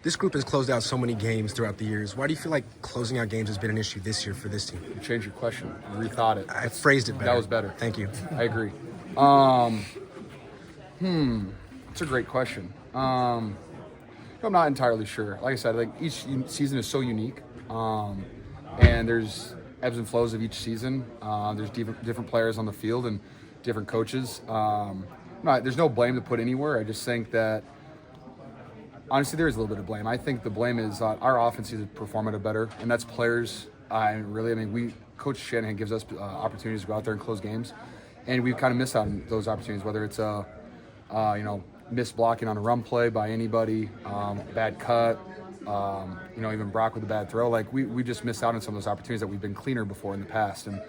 This group has closed out so many games throughout the years. Why do you feel like closing out games has been an issue this year for this team? You changed your question. You rethought it. I phrased it better. That was better. Thank you. I agree. It's a great question. I'm not entirely sure. Like I said, like each season is so unique, and there's ebbs and flows of each season. There's different players on the field and different coaches. There's no blame to put anywhere. I just think that honestly, there is a little bit of blame. I think the blame is our offense needs to perform at a better, and that's players. Coach Shanahan gives us opportunities to go out there and close games, and we've kind of missed out on those opportunities. Whether it's missed blocking on a run play by anybody, bad cut, even Brock with a bad throw. Like we just missed out on some of those opportunities that we've been cleaner before in the past, and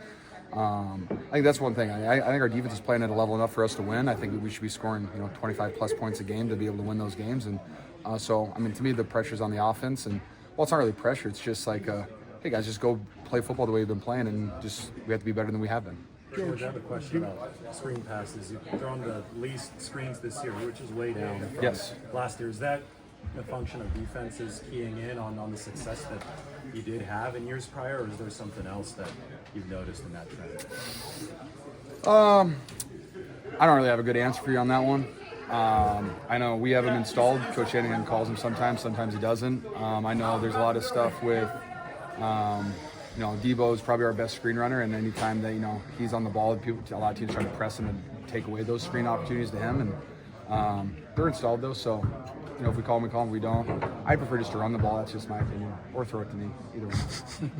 I think that's one thing. I think our defense is playing at a level enough for us to win. I think we should be scoring 25 plus points a game to be able to win those games, and to me the pressure's on the offense, and it's not really pressure. It's just like, hey guys, just go play football the way you've been playing, and we have to be better than we have been. George, I have a question about screen passes. You've thrown the least screens this year, which is way down from last year. Is that a function of defenses keying in on the success that you did have in years prior, or is there something else that you've noticed in that trend? I don't really have a good answer for you on that one. I know we have him installed. Coach Shanahan calls him sometimes he doesn't. I know there's a lot of stuff with Deebo is probably our best screen runner, and anytime that he's on the ball, a lot of teams try to press him and take away those screen opportunities to him. And they're installed though, so if we call him, we call him. If we don't, I prefer just to run the ball. That's just my opinion, or throw it to me. Either way.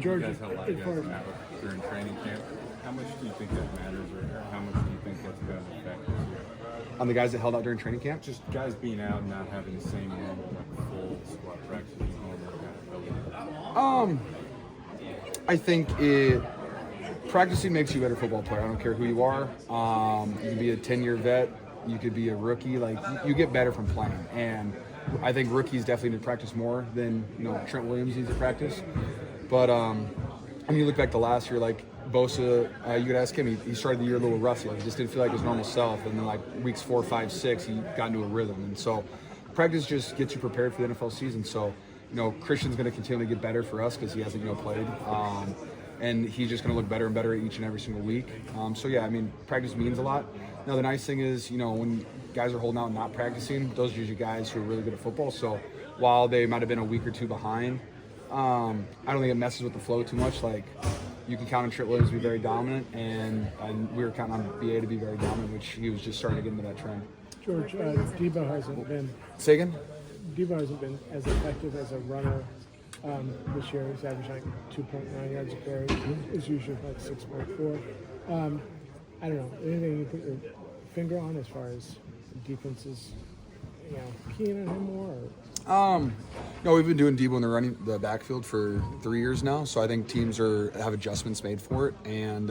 George, you guys had a lot of guys out during training camp. How much do you think that matters, or how much do you think that's going to affect this year? On the guys that held out during training camp? Just guys being out and not having the same full squad practice at home. I think practicing makes you a better football player. I don't care who you are. You can be a 10-year vet. You could be a rookie. Like you get better from playing. And I think rookies definitely need to practice more than Trent Williams needs to practice. But you look back to last year, like Bosa, you could ask him. He started the year a little rusty. He just didn't feel like his normal self. And then like weeks 4, 5, 6, he got into a rhythm. And so practice just gets you prepared for the NFL season. So Christian's going to continue to get better for us because he hasn't played. And he's just going to look better and better each and every single week. Practice means a lot. Now, the nice thing is, when guys are holding out and not practicing, those are usually guys who are really good at football. So while they might have been a week or two behind, I don't think it messes with the flow too much. Like, you can count on Trent Williams to be very dominant, and we were counting on BA to be very dominant, which he was just starting to get into that trend. George, Deebo hasn't been... Say again? Deebo hasn't been as effective as a runner this year. He's averaging like 2.9 yards a carry. It's usually like 6.4. I don't know. Anything you put your finger on as far as defenses, keying on him more? Or? No, we've been doing Deebo in the backfield for 3 years now, so I think teams have adjustments made for it. And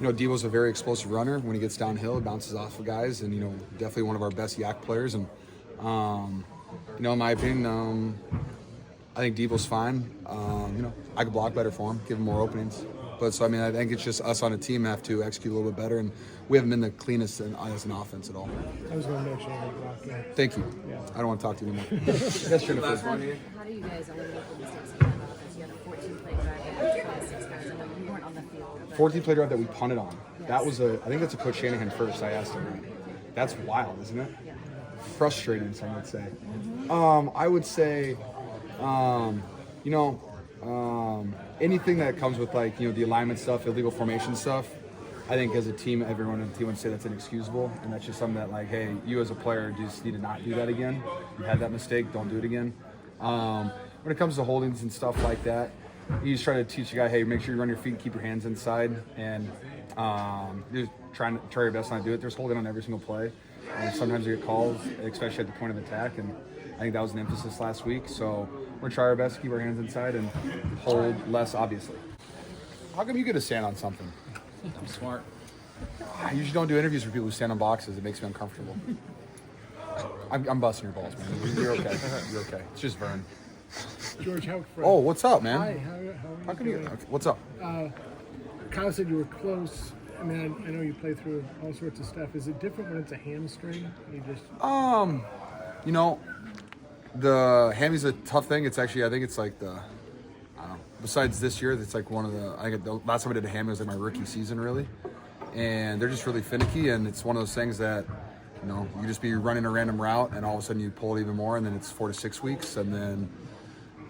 Deebo's a very explosive runner. When he gets downhill, he bounces off of guys, and definitely one of our best yak players. And in my opinion, I think Deebo's fine. I could block better for him, give him more openings. But so I think it's just us on a team have to execute a little bit better, and we haven't been the cleanest as an offense at all. I was going to mention blocking. Thank you. Yeah. I don't want to talk to you anymore. That's true. How do you guys eliminate the mistakes you had on offense? You had a 14-play drive and 26 guys. I know you weren't on the field. 14-play drive that we punted on. Yes. That was I think that's a Coach Shanahan first. I asked him. That's wild, isn't it? Yeah. Frustrating, some would say. I would say, anything that comes with the alignment stuff, illegal formation stuff, I think as a team, everyone on the team would say that's inexcusable, and that's just something that hey, you as a player just need to not do that again. You had that mistake, don't do it again. When it comes to holdings and stuff like that, you just try to teach a guy, hey, make sure you run your feet and keep your hands inside, and just try your best not to do it. There's holding on every single play, and sometimes you get calls, especially at the point of attack, and I think that was an emphasis last week. So we're gonna try our best to keep our hands inside and hold less, obviously. How come you get to stand on something? I'm smart. I usually don't do interviews for people who stand on boxes. It makes me uncomfortable. I'm busting your balls, man. You're okay. You're okay. It's just Vern. George, Oh, what's up, man? Hi, how come you? doing? What's up? Kyle said you were close. I know you play through all sorts of stuff. Is it different when it's a hamstring? You just The hammy's a tough thing. It's actually, I think it's like besides this year, it's like one of I think the last time I did a hammy was like my rookie season, really. And they're just really finicky, and it's one of those things that, you just be running a random route, and all of a sudden you pull it even more, and then it's 4 to 6 weeks, and then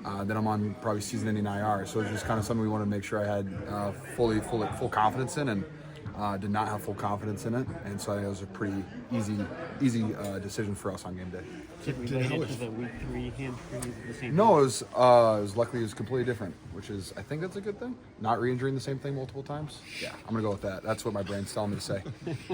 I'm on probably season-ending IR. So it's just kind of something we wanted to make sure I had full confidence in, and did not have full confidence in it. And so I think it was a pretty easy decision for us on game day. Is it related to the week 3 hamstring? The same No, it was luckily it was completely different, which is, I think that's a good thing. Not re-injuring the same thing multiple times. Yeah, I'm gonna go with that. That's what my brain's telling me to say.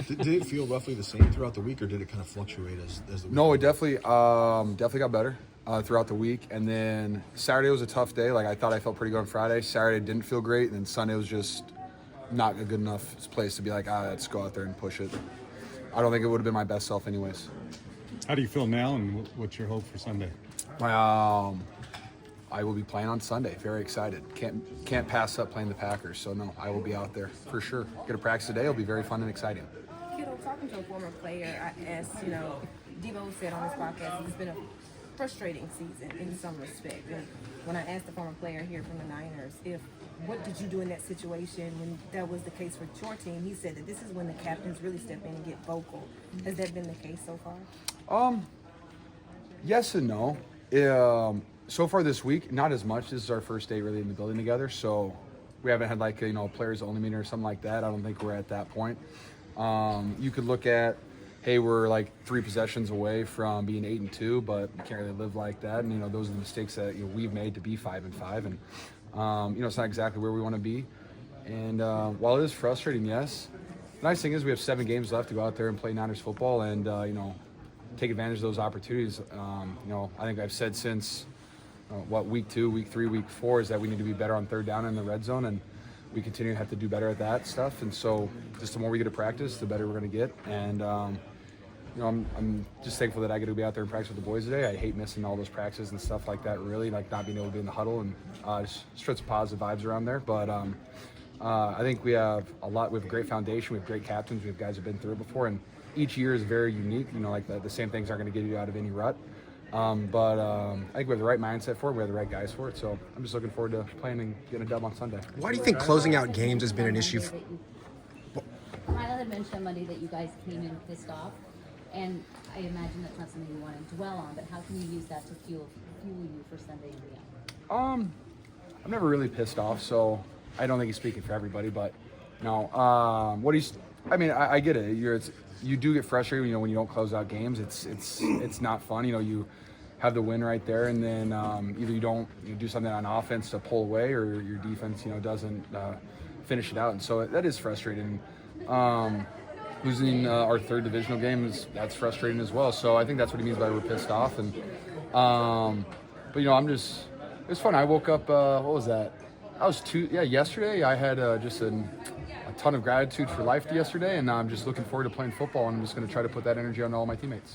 Did it feel roughly the same throughout the week, or did it kind of fluctuate as the week? No, it definitely got better throughout the week, and then Saturday was a tough day. Like I thought I felt pretty good on Friday. Saturday didn't feel great, and then Sunday was just not a good enough place to be like, let's go out there and push it. I don't think it would have been my best self anyways. How do you feel now, and what's your hope for Sunday? I will be playing on Sunday. Very excited. Can't pass up playing the Packers. So no, I will be out there for sure. Get a practice today. It'll be very fun and exciting. Kittle, talking to a former player, I asked, Deebo said on his podcast, it's been a frustrating season in some respect. And when I asked the former player here from the Niners, what did you do in that situation when that was the case for your team, he said that this is when the captains really step in and get vocal. Has that been the case so far? Yes and no. So far this week, not as much. This is our first day really in the building together, so we haven't had like a players only meeting or something like that. I don't think we're at that point. You could look at, hey, we're like 3 possessions away from being 8-2, but we can't really live like that. And those are the mistakes that we've made to be 5-5, and it's not exactly where we want to be. And while it is frustrating, yes, the nice thing is we have 7 games left to go out there and play Niners football, and take advantage of those opportunities. I think I've said since week 2, week 3, week 4 is that we need to be better on third down in the red zone, and we continue to have to do better at that stuff. And so just the more we get to practice, the better we're going to get. And I'm just thankful that I get to be out there and practice with the boys today. I hate missing all those practices and stuff like that, really, like not being able to be in the huddle, and just spread some positive vibes around there. But I think we have a great foundation. We have great captains. We have guys who've been through it before, and each year is very unique. Like the same things aren't going to get you out of any rut. But I think we have the right mindset for it. We have the right guys for it. So I'm just looking forward to playing and getting a dub on Sunday. Why do you think closing out games has been an issue? Milo had mentioned on Monday that you guys came in pissed off, and I imagine that's not something you want to dwell on, but how can you use that to fuel you for Sunday and beyond? I'm never really pissed off, so I don't think he's speaking for everybody, but no. I get it. You do get frustrated, when you don't close out games. It's not fun. You have the win right there, and then either you do something on offense to pull away, or your defense, doesn't finish it out, and so that is frustrating. Losing our 3rd divisional game that's frustrating as well. So I think that's what he means by we're pissed off. And but it was fun. I woke up. What was that? Yesterday I had just a ton of gratitude for life yesterday, and I'm just looking forward to playing football, and I'm just going to try to put that energy on all my teammates.